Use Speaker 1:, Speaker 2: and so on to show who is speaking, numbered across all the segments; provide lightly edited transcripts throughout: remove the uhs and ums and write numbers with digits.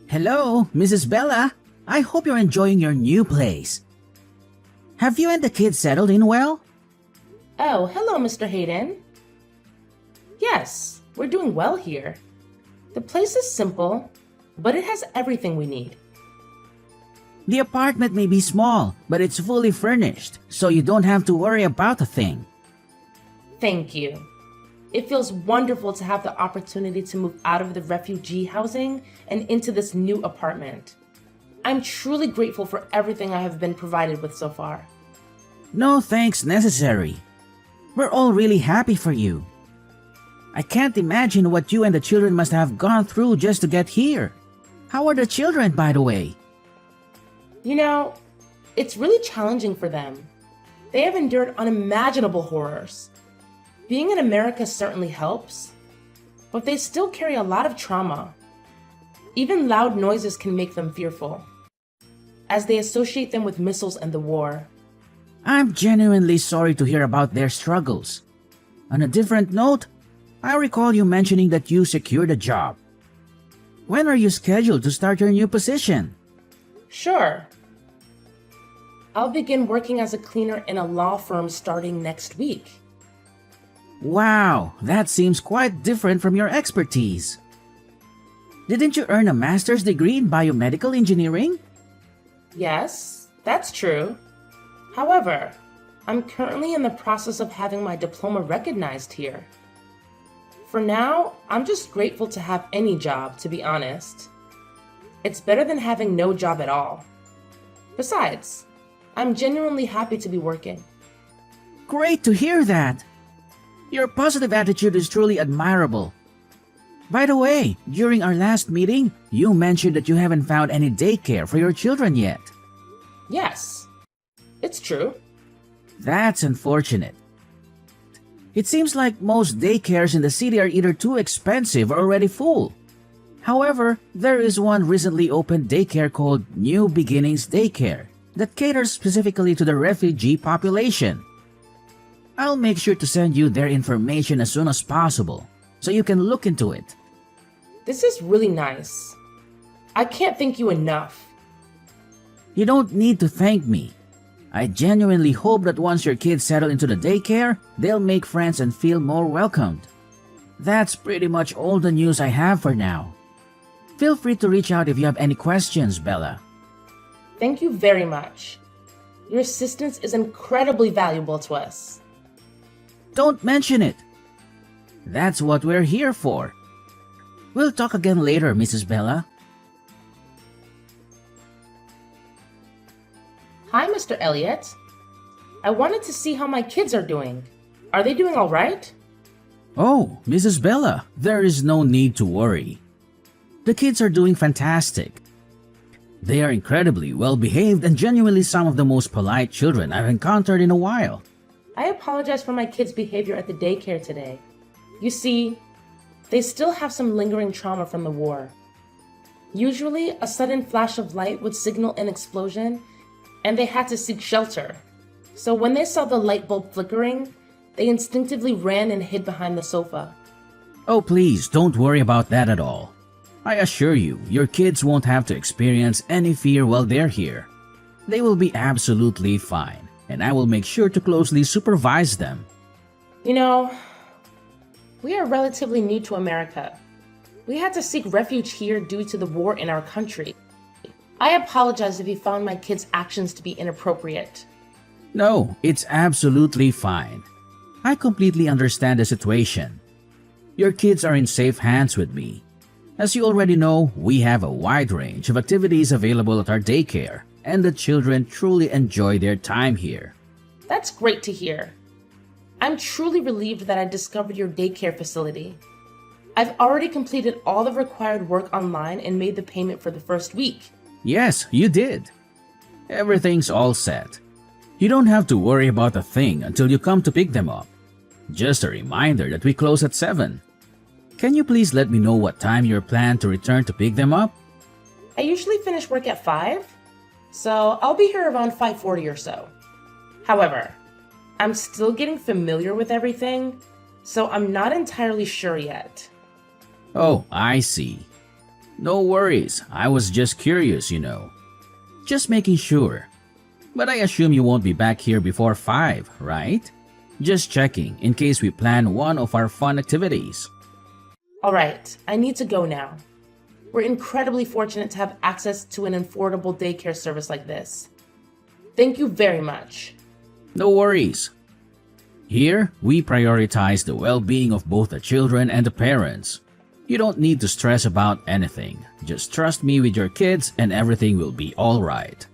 Speaker 1: Hello, Mrs. Bella. I hope you're enjoying your new place. Have you and the kids settled in well?
Speaker 2: Oh, hello, Mr. Hayden. Yes, we're doing well here. The place is simple, but it has everything we need.
Speaker 1: The apartment may be small, but it's fully furnished, so you don't have to worry about a thing.
Speaker 2: Thank you. It feels wonderful to have the opportunity to move out of the refugee housing and into this new apartment. I'm truly grateful for everything I have been provided with so far.
Speaker 1: No thanks necessary. We're all really happy for you. I can't imagine what you and the children must have gone through just to get here. How are the children, by the way?
Speaker 2: You know, it's really challenging for them. They have endured unimaginable horrors. Being in America certainly helps, but they still carry a lot of trauma. Even loud noises can make them fearful, as they associate them with missiles and the war.
Speaker 1: I'm genuinely sorry to hear about their struggles. On a different note, I recall you mentioning that you secured a job. When are you scheduled to start your new position?
Speaker 2: Sure. I'll begin working as a cleaner in a law firm starting next week.
Speaker 1: Wow, that seems quite different from your expertise. Didn't you earn a master's degree in biomedical engineering?
Speaker 2: Yes, that's true. However, I'm currently in the process of having my diploma recognized here. For now, I'm just grateful to have any job, to be honest. It's better than having no job at all. Besides, I'm genuinely happy to be working.
Speaker 1: Great to hear that. Your positive attitude is truly admirable. By the way, during our last meeting, you mentioned that you haven't found any daycare for your children yet.
Speaker 2: Yes, it's true.
Speaker 1: That's unfortunate. It seems like most daycares in the city are either too expensive or already full. However, there is one recently opened daycare called New Beginnings Daycare that caters specifically to the refugee population. I'll make sure to send you their information as soon as possible, so you can look into it.
Speaker 2: This is really nice. I can't thank you enough.
Speaker 1: You don't need to thank me. I genuinely hope that once your kids settle into the daycare, they'll make friends and feel more welcomed. That's pretty much all the news I have for now. Feel free to reach out if you have any questions, Bella.
Speaker 2: Thank you very much. Your assistance is incredibly valuable to us.
Speaker 1: Don't mention it. That's what we're here for. We'll talk again later, Mrs. Bella.
Speaker 2: Hi, Mr. Elliott. I wanted to see how my kids are doing. Are they doing all right?
Speaker 1: Oh, Mrs. Bella, there is no need to worry. The kids are doing fantastic. They are incredibly well-behaved and genuinely some of the most polite children I've encountered in a while.
Speaker 2: I apologize for my kids' behavior at the daycare today. You see, they still have some lingering trauma from the war. Usually, a sudden flash of light would signal an explosion, and they had to seek shelter. So when they saw the light bulb flickering, they instinctively ran and hid behind the sofa.
Speaker 1: Oh, please, don't worry about that at all. I assure you, your kids won't have to experience any fear while they're here. They will be absolutely fine, and I will make sure to closely supervise them.
Speaker 2: You know, we are relatively new to America. We had to seek refuge here due to the war in our country. I apologize if you found my kids' actions to be inappropriate.
Speaker 1: No, it's absolutely fine. I completely understand the situation. Your kids are in safe hands with me. As you already know, we have a wide range of activities available at our daycare, and the children truly enjoy their time here.
Speaker 2: That's great to hear. I'm truly relieved that I discovered your daycare facility. I've already completed all the required work online and made the payment for the first week.
Speaker 1: Yes, you did. Everything's all set. You don't have to worry about a thing until you come to pick them up. Just a reminder that we close at 7. Can you please let me know what time you plan to return to pick them up?
Speaker 2: I usually finish work at 5, so I'll be here around 5:40 or so. However, I'm still getting familiar with everything, so I'm not entirely sure yet.
Speaker 1: Oh, I see. No worries, I was just curious. Just making sure. But I assume you won't be back here before 5, right? Just checking in case we plan one of our fun activities.
Speaker 2: Alright, I need to go now. We're incredibly fortunate to have access to an affordable daycare service like this. Thank you very much.
Speaker 1: No worries. Here, we prioritize the well-being of both the children and the parents. You don't need to stress about anything. Just trust me with your kids and everything will be alright.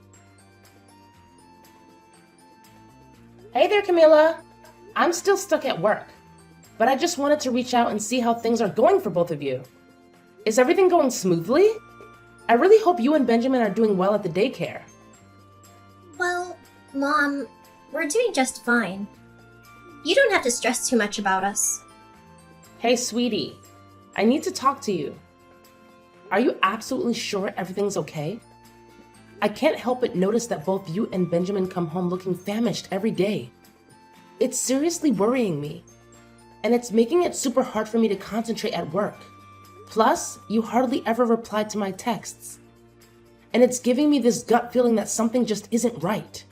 Speaker 2: Hey there, Camila. I'm still stuck at work, but I just wanted to reach out and see how things are going for both of you. Is everything going smoothly? I really hope you and Benjamin are doing well at the daycare.
Speaker 3: Well, Mom, we're doing just fine. You don't have to stress too much about us.
Speaker 2: Hey, sweetie, I need to talk to you. Are you absolutely sure everything's okay? I can't help but notice that both you and Benjamin come home looking famished every day. It's seriously worrying me, and it's making it super hard for me to concentrate at work. Plus, you hardly ever reply to my texts. And it's giving me this gut feeling that something just isn't right.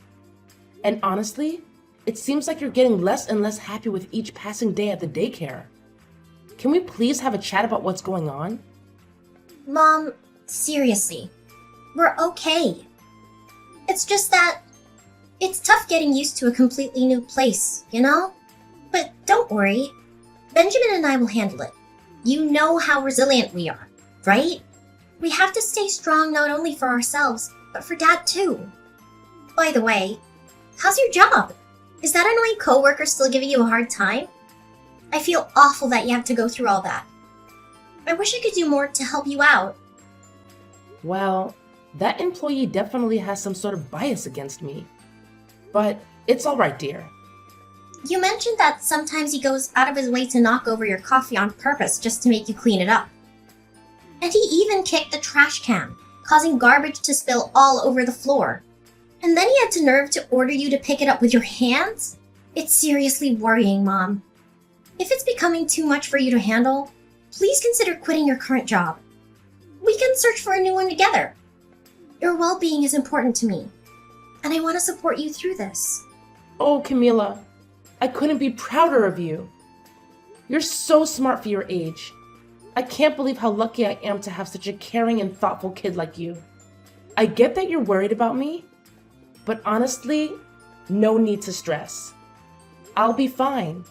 Speaker 2: And honestly, it seems like you're getting less and less happy with each passing day at the daycare. Can we please have a chat about what's going on?
Speaker 3: Mom, seriously, we're okay. It's just that it's tough getting used to a completely new place, you know? But don't worry, Benjamin and I will handle it. You know how resilient we are, right? We have to stay strong not only for ourselves, but for Dad too. By the way, how's your job? Is that annoying coworker still giving you a hard time? I feel awful that you have to go through all that. I wish I could do more to help you out.
Speaker 2: Well, that employee definitely has some sort of bias against me. But it's alright, dear.
Speaker 3: You mentioned that sometimes he goes out of his way to knock over your coffee on purpose just to make you clean it up. And he even kicked the trash can, causing garbage to spill all over the floor. And then he had the nerve to order you to pick it up with your hands? It's seriously worrying, Mom. If it's becoming too much for you to handle, please consider quitting your current job. We can search for a new one together. Your well-being is important to me, and I want to support you through this.
Speaker 2: Oh, Camila, I couldn't be prouder of you. You're so smart for your age. I can't believe how lucky I am to have such a caring and thoughtful kid like you. I get that you're worried about me, but honestly, no need to stress. I'll be fine.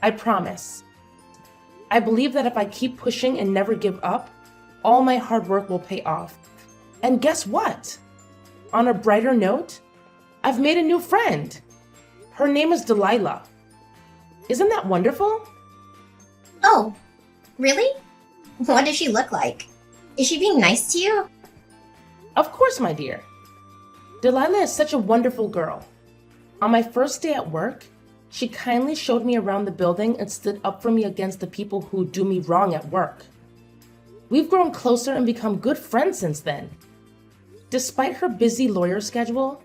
Speaker 2: I promise. I believe that if I keep pushing and never give up, all my hard work will pay off. And guess what? On a brighter note, I've made a new friend. Her name is Delilah. Isn't that wonderful?
Speaker 3: Oh, really? What does she look like? Is she being nice to you?
Speaker 2: Of course, my dear. Delilah is such a wonderful girl. On my first day at work, she kindly showed me around the building and stood up for me against the people who do me wrong at work. We've grown closer and become good friends since then. Despite her busy lawyer schedule,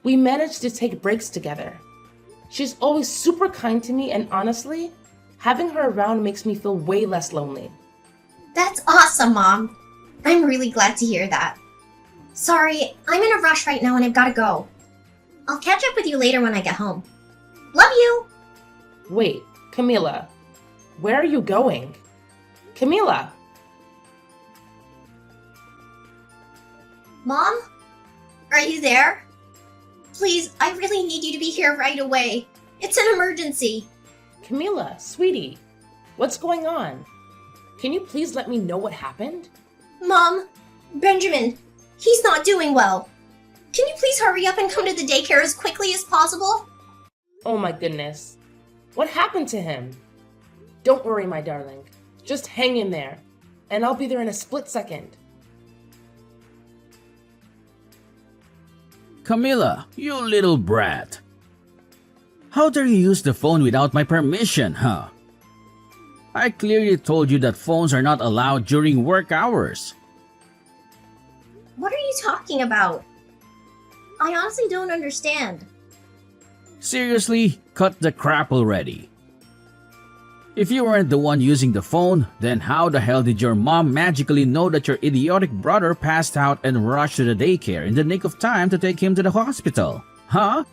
Speaker 2: we managed to take breaks together. She's always super kind to me, and honestly, having her around makes me feel way less lonely.
Speaker 3: That's awesome, Mom. I'm really glad to hear that. Sorry, I'm in a rush right now and I've gotta go. I'll catch up with you later when I get home. Love you!
Speaker 2: Wait, Camila, where are you going? Camila!
Speaker 3: Mom? Are you there? Please, I really need you to be here right away. It's an emergency.
Speaker 2: Camila, sweetie, what's going on? Can you please let me know what happened?
Speaker 3: Mom, Benjamin, he's not doing well. Can you please hurry up and come to the daycare as quickly as possible?
Speaker 2: Oh my goodness. What happened to him? Don't worry, my darling. Just hang in there, and I'll be there in a split second.
Speaker 1: Camila, you little brat. How dare you use the phone without my permission, huh? I clearly told you that phones are not allowed during work hours.
Speaker 3: What are you talking about? I honestly don't understand.
Speaker 1: Seriously, cut the crap already. If you weren't the one using the phone, then how the hell did your mom magically know that your idiotic brother passed out and rushed to the daycare in the nick of time to take him to the hospital? Huh?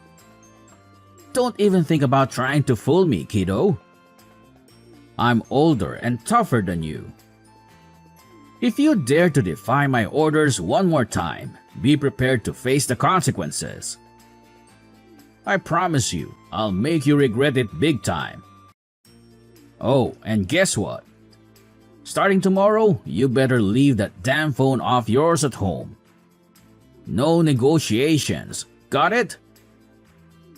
Speaker 1: Don't even think about trying to fool me, kiddo. I'm older and tougher than you. If you dare to defy my orders one more time, be prepared to face the consequences. I promise you, I'll make you regret it big time. Oh, and guess what? Starting tomorrow, you better leave that damn phone off yours at home. No negotiations, got it?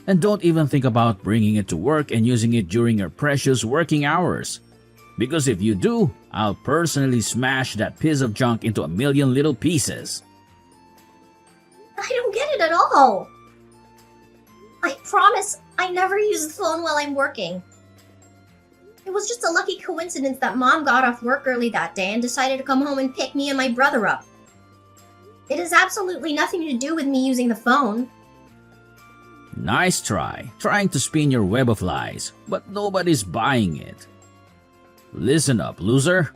Speaker 1: And don't even think about bringing it to work and using it during your precious working hours. Because if you do, I'll personally smash that piece of junk into a million little pieces.
Speaker 3: I don't get it at all. I promise I never use the phone while I'm working. It was just a lucky coincidence that Mom got off work early that day and decided to come home and pick me and my brother up. It has absolutely nothing to do with me using the phone.
Speaker 1: Nice try, trying to spin your web of lies, but nobody's buying it. Listen up, loser.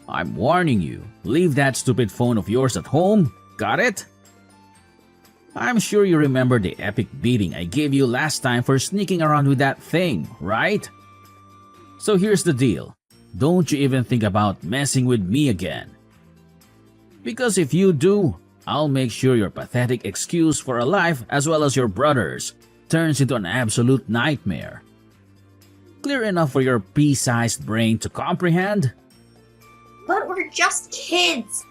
Speaker 1: I'm warning you, leave that stupid phone of yours at home, got it? I'm sure you remember the epic beating I gave you last time for sneaking around with that thing, right? So here's the deal, don't you even think about messing with me again. Because if you do, I'll make sure your pathetic excuse for a life as well as your brother's turns into an absolute nightmare. Clear enough for your pea-sized brain to comprehend?
Speaker 3: But we're just kids.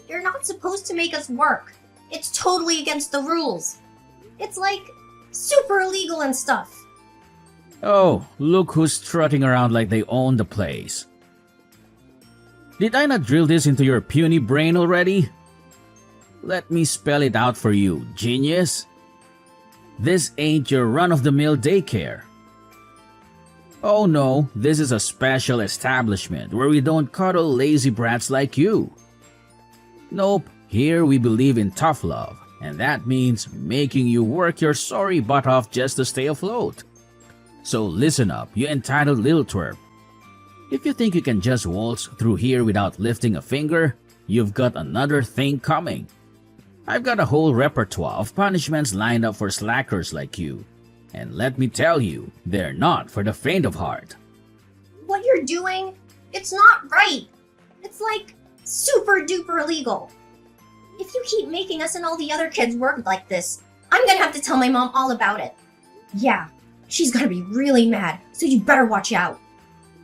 Speaker 3: You're not supposed to make us work. It's totally against the rules. It's like super illegal and stuff.
Speaker 1: Oh, look who's strutting around like they own the place. Did I not drill this into your puny brain already? Let me spell it out for you, genius. This ain't your run-of-the-mill daycare. Oh no, this is a special establishment where we don't cuddle lazy brats like you. Nope, here we believe in tough love, and that means making you work your sorry butt off just to stay afloat. So listen up, you entitled little twerp. If you think you can just waltz through here without lifting a finger, you've got another thing coming. I've got a whole repertoire of punishments lined up for slackers like you. And let me tell you, they're not for the faint of heart.
Speaker 3: What you're doing, it's not right. It's like super duper illegal. If you keep making us and all the other kids work like this, I'm gonna have to tell my mom all about it. Yeah, she's gonna be really mad, so you better watch out.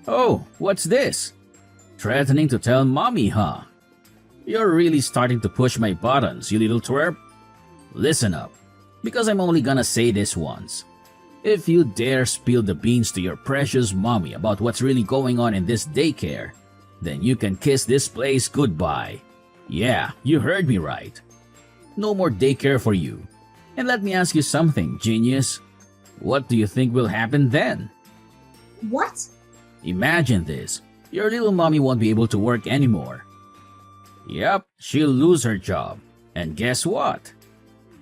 Speaker 1: Oh, what's this? Threatening to tell mommy, huh? You're really starting to push my buttons, you little twerp. Listen up, because I'm only gonna say this once. If you dare spill the beans to your precious mommy about what's really going on in this daycare, then you can kiss this place goodbye. Yeah, you heard me right. No more daycare for you. And let me ask you something, genius. What do you think will happen then?
Speaker 3: What?
Speaker 1: Imagine this. Your little mommy won't be able to work anymore. Yep, she'll lose her job. And guess what?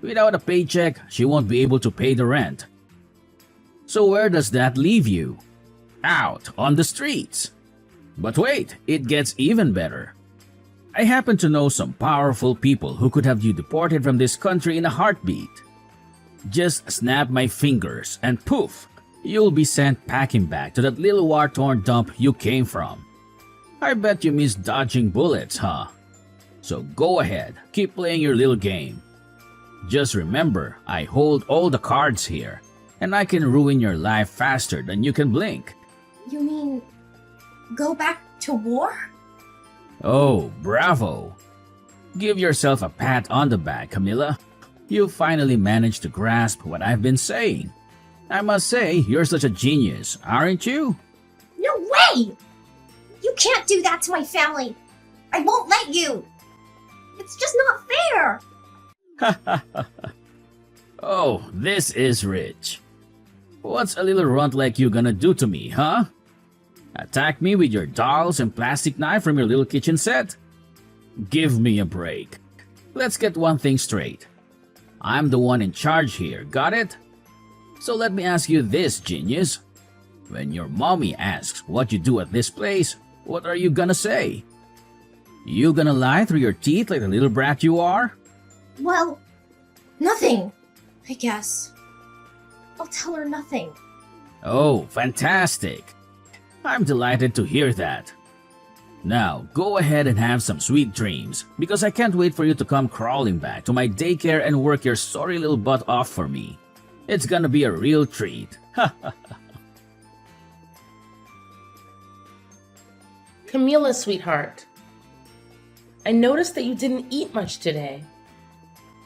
Speaker 1: Without a paycheck, she won't be able to pay the rent. So where does that leave you? Out on the streets. But wait, it gets even better. I happen to know some powerful people who could have you deported from this country in a heartbeat. Just snap my fingers and poof, you'll be sent packing back to that little war-torn dump you came from. I bet you miss dodging bullets, huh? So go ahead, keep playing your little game. Just remember, I hold all the cards here, and I can ruin your life faster than you can blink.
Speaker 3: You mean go back to war?
Speaker 1: Oh, bravo! Give yourself a pat on the back, Camilla. You finally managed to grasp what I've been saying. I must say, you're such a genius, aren't you?
Speaker 3: No way! You can't do that to my family. I won't let you. It's just not fair.
Speaker 1: Oh, this is rich. What's a little runt like you gonna do to me, huh? Attack me with your dolls and plastic knife from your little kitchen set? Give me a break. Let's get one thing straight. I'm the one in charge here, got it? So let me ask you this, genius. When your mommy asks what you do at this place, what are you gonna say? You gonna lie through your teeth like the little brat you are?
Speaker 3: Well, nothing, I guess. I'll tell her nothing.
Speaker 1: Oh, fantastic. I'm delighted to hear that. Now, go ahead and have some sweet dreams, because I can't wait for you to come crawling back to my daycare and work your sorry little butt off for me. It's gonna be a real treat.
Speaker 2: Camila, sweetheart, I noticed that you didn't eat much today,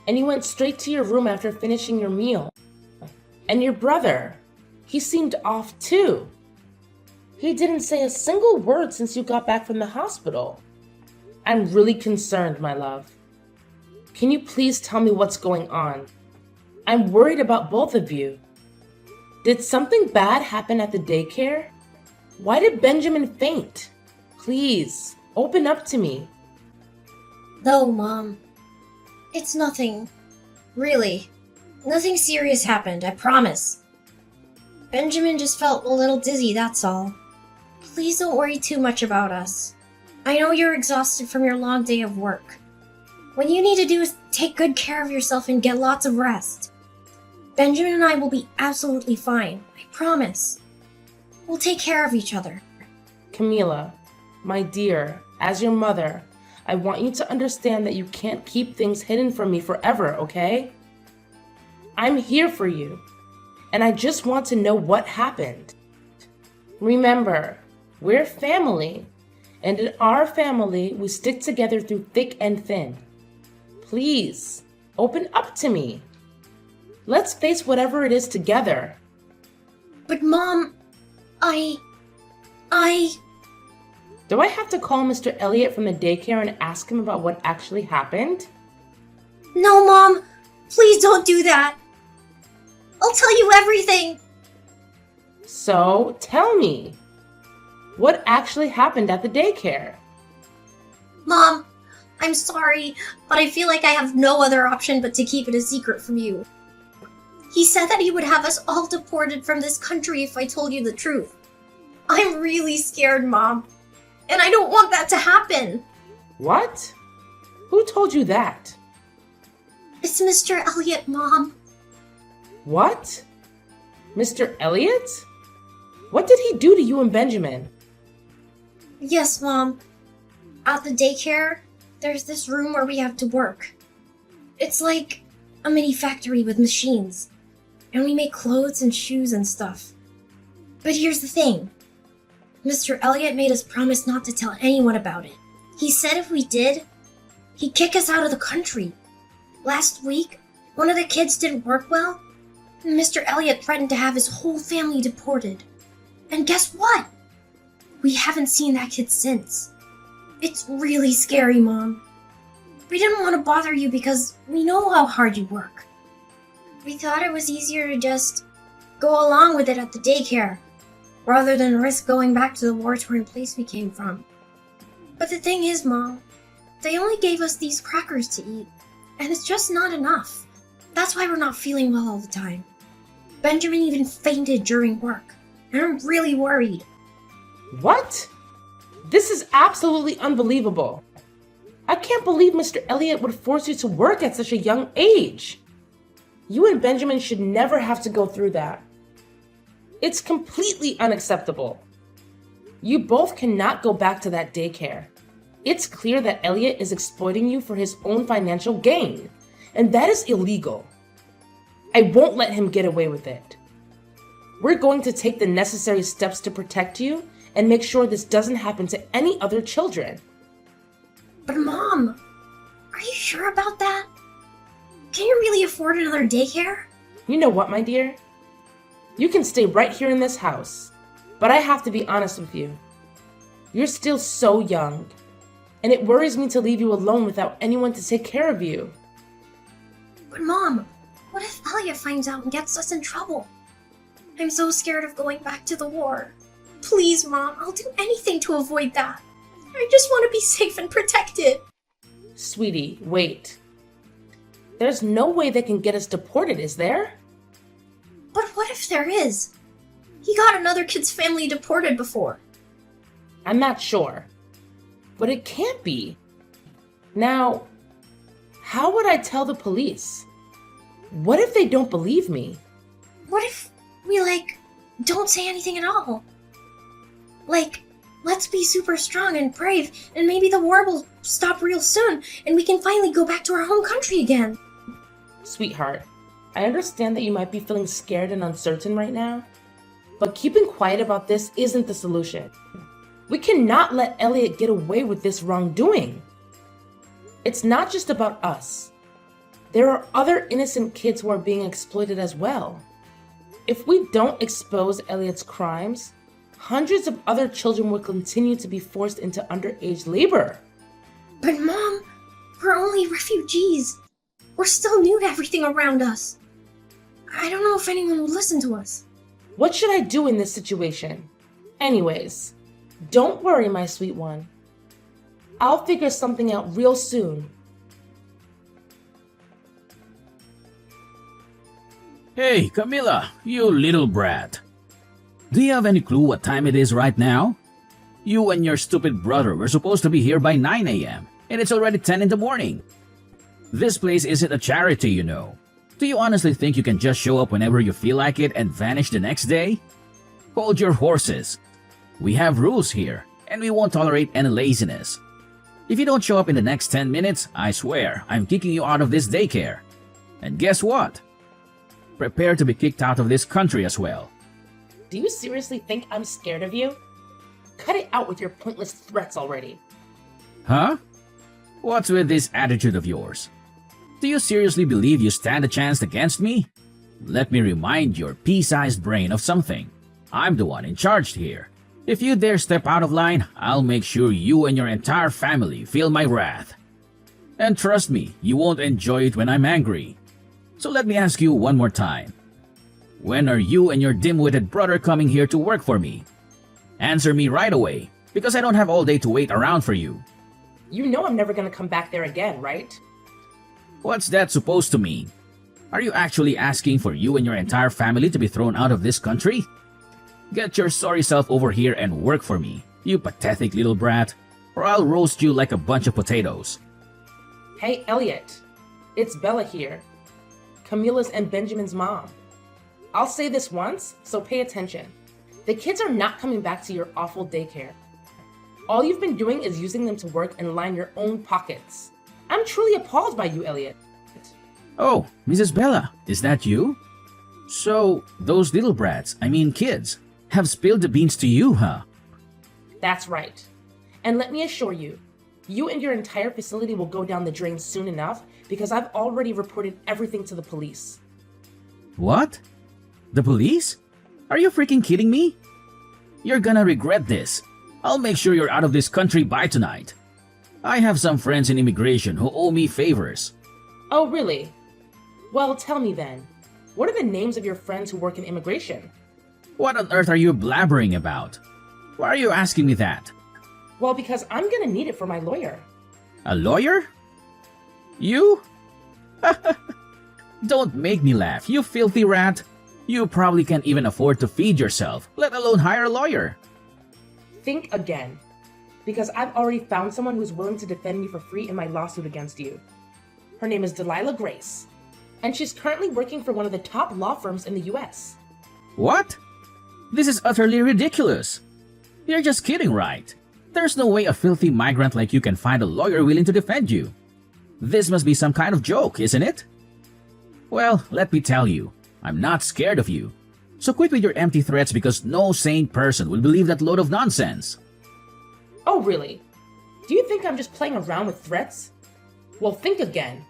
Speaker 2: and you went straight to your room after finishing your meal. And your brother, he seemed off too. He didn't say a single word since you got back from the hospital. I'm really concerned, my love. Can you please tell me what's going on? I'm worried about both of you. Did something bad happen at the daycare? Why did Benjamin faint? Please, open up to me.
Speaker 3: No, Mom. It's nothing. Really. Nothing serious happened, I promise. Benjamin just felt a little dizzy, that's all. Please don't worry too much about us. I know you're exhausted from your long day of work. What you need to do is take good care of yourself and get lots of rest. Benjamin and I will be absolutely fine, I promise. We'll take care of each other.
Speaker 2: Camila, my dear, as your mother, I want you to understand that you can't keep things hidden from me forever, okay? I'm here for you, and I just want to know what happened. Remember, we're family, and in our family, we stick together through thick and thin. Please, open up to me. Let's face whatever it is together.
Speaker 3: But Mom, I...
Speaker 2: Do I have to call Mr. Elliot from the daycare and ask him about what actually happened?
Speaker 3: No, Mom! Please don't do that! I'll tell you everything!
Speaker 2: So, tell me. What actually happened at the daycare?
Speaker 3: Mom, I'm sorry, but I feel like I have no other option but to keep it a secret from you. He said that he would have us all deported from this country if I told you the truth. I'm really scared, Mom. And I don't want that to happen.
Speaker 2: What? Who told you that?
Speaker 3: It's Mr. Elliot, Mom.
Speaker 2: What? Mr. Elliot? What did he do to you and Benjamin?
Speaker 3: Yes, Mom. At the daycare, there's this room where we have to work. It's like a mini factory with machines. And we make clothes and shoes and stuff. But here's the thing. Mr. Elliot made us promise not to tell anyone about it. He said if we did, he'd kick us out of the country. Last week, one of the kids didn't work well, and Mr. Elliot threatened to have his whole family deported. And guess what? We haven't seen that kid since. It's really scary, Mom. We didn't want to bother you because we know how hard you work. We thought it was easier to just go along with it at the daycare, rather than risk going back to the war-torn place we came from. But the thing is, Mom, they only gave us these crackers to eat, and it's just not enough. That's why we're not feeling well all the time. Benjamin even fainted during work, and I'm really worried.
Speaker 2: What? This is absolutely unbelievable. I can't believe Mr. Elliot would force you to work at such a young age. You and Benjamin should never have to go through that. It's completely unacceptable. You both cannot go back to that daycare. It's clear that Elliot is exploiting you for his own financial gain, and that is illegal. I won't let him get away with it. We're going to take the necessary steps to protect you and make sure this doesn't happen to any other children.
Speaker 3: But Mom, are you sure about that? Can you really afford another daycare?
Speaker 2: You know what, my dear? You can stay right here in this house, but I have to be honest with you. You're still so young, and it worries me to leave you alone without anyone to take care of you.
Speaker 3: But Mom, what if Elliot finds out and gets us in trouble? I'm so scared of going back to the war. Please, Mom, I'll do anything to avoid that. I just want to be safe and protected.
Speaker 2: Sweetie, wait. There's no way they can get us deported, is there?
Speaker 3: But what if there is? He got another kid's family deported before.
Speaker 2: I'm not sure. But it can't be. Now, how would I tell the police? What if they don't believe me?
Speaker 3: What if we, don't say anything at all? Let's be super strong and brave, and maybe the war will stop real soon, and we can finally go back to our home country again.
Speaker 2: Sweetheart, I understand that you might be feeling scared and uncertain right now, but keeping quiet about this isn't the solution. We cannot let Elliot get away with this wrongdoing. It's not just about us. There are other innocent kids who are being exploited as well. If we don't expose Elliot's crimes, hundreds of other children will continue to be forced into underage labor.
Speaker 3: But Mom, we're only refugees. We're still new to everything around us. I don't know if anyone will listen to us.
Speaker 2: What should I do in this situation? Anyways, don't worry, my sweet one. I'll figure something out real soon.
Speaker 1: Hey, Camilla, you little brat. Do you have any clue what time it is right now? You and your stupid brother were supposed to be here by 9 a.m. and it's already 10 in the morning. This place isn't a charity, you know. Do you honestly think you can just show up whenever you feel like it and vanish the next day? Hold your horses. We have rules here, and we won't tolerate any laziness. If you don't show up in the next 10 minutes, I swear I'm kicking you out of this daycare. And guess what? Prepare to be kicked out of this country as well.
Speaker 2: Do you seriously think I'm scared of you? Cut it out with your pointless threats already.
Speaker 1: Huh? What's with this attitude of yours? Do you seriously believe you stand a chance against me? Let me remind your pea-sized brain of something. I'm the one in charge here. If you dare step out of line, I'll make sure you and your entire family feel my wrath. And trust me, you won't enjoy it when I'm angry. So let me ask you one more time. When are you and your dim-witted brother coming here to work for me? Answer me right away, because I don't have all day to wait around for you.
Speaker 2: You know I'm never gonna come back there again, right?
Speaker 1: What's that supposed to mean? Are you actually asking for you and your entire family to be thrown out of this country? Get your sorry self over here and work for me, you pathetic little brat, or I'll roast you like a bunch of potatoes.
Speaker 2: Hey, Elliot. It's Bella here. Camilla's and Benjamin's mom. I'll say this once, so pay attention. The kids are not coming back to your awful daycare. All you've been doing is using them to work and line your own pockets. I'm truly appalled by you, Elliot.
Speaker 1: Oh, Mrs. Bella, is that you? So, those little brats, kids, have spilled the beans to you, huh?
Speaker 2: That's right. And let me assure you, you and your entire facility will go down the drain soon enough because I've already reported everything to the police.
Speaker 1: What? The police? Are you freaking kidding me? You're gonna regret this. I'll make sure you're out of this country by tonight. I have some friends in immigration who owe me favors.
Speaker 2: Oh, really? Well, tell me then. What are the names of your friends who work in immigration?
Speaker 1: What on earth are you blabbering about? Why are you asking me that?
Speaker 2: Well, because I'm gonna need it for my lawyer.
Speaker 1: A lawyer? You? Don't make me laugh, you filthy rat. You probably can't even afford to feed yourself, let alone hire a lawyer.
Speaker 2: Think again. Because I've already found someone who's willing to defend me for free in my lawsuit against you. Her name is Delilah Grace, and she's currently working for one of the top law firms in the US.
Speaker 1: What? This is utterly ridiculous. You're just kidding, right? There's no way a filthy migrant like you can find a lawyer willing to defend you. This must be some kind of joke, isn't it? Well, let me tell you, I'm not scared of you. So quit with your empty threats because no sane person will believe that load of nonsense.
Speaker 2: Oh, really? Do you think I'm just playing around with threats? Well, think again.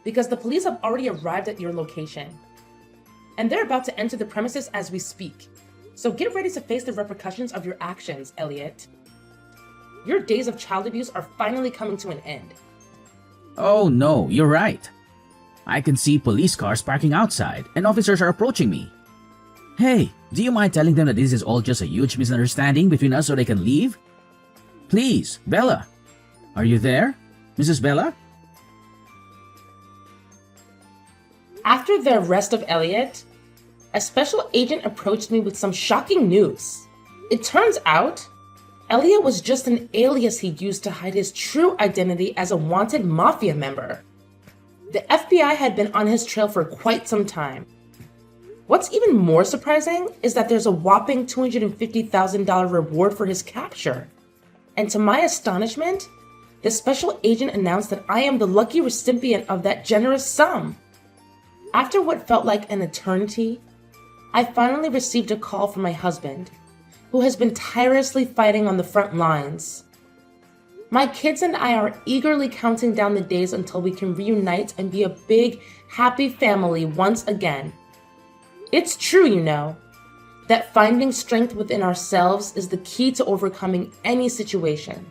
Speaker 2: Because the police have already arrived at your location. And they're about to enter the premises as we speak. So get ready to face the repercussions of your actions, Elliot. Your days of child abuse are finally coming to an end.
Speaker 1: Oh no, you're right. I can see police cars parking outside and officers are approaching me. Hey, do you mind telling them that this is all just a huge misunderstanding between us so they can leave? Please, Bella. Are you there, Mrs. Bella?
Speaker 2: After the arrest of Elliot, a special agent approached me with some shocking news. It turns out, Elliot was just an alias he used to hide his true identity as a wanted mafia member. The FBI had been on his trail for quite some time. What's even more surprising is that there's a whopping $250,000 reward for his capture. And to my astonishment, the special agent announced that I am the lucky recipient of that generous sum. After what felt like an eternity, I finally received a call from my husband, who has been tirelessly fighting on the front lines. My kids and I are eagerly counting down the days until we can reunite and be a big, happy family once again. It's true, you know, that finding strength within ourselves is the key to overcoming any situation.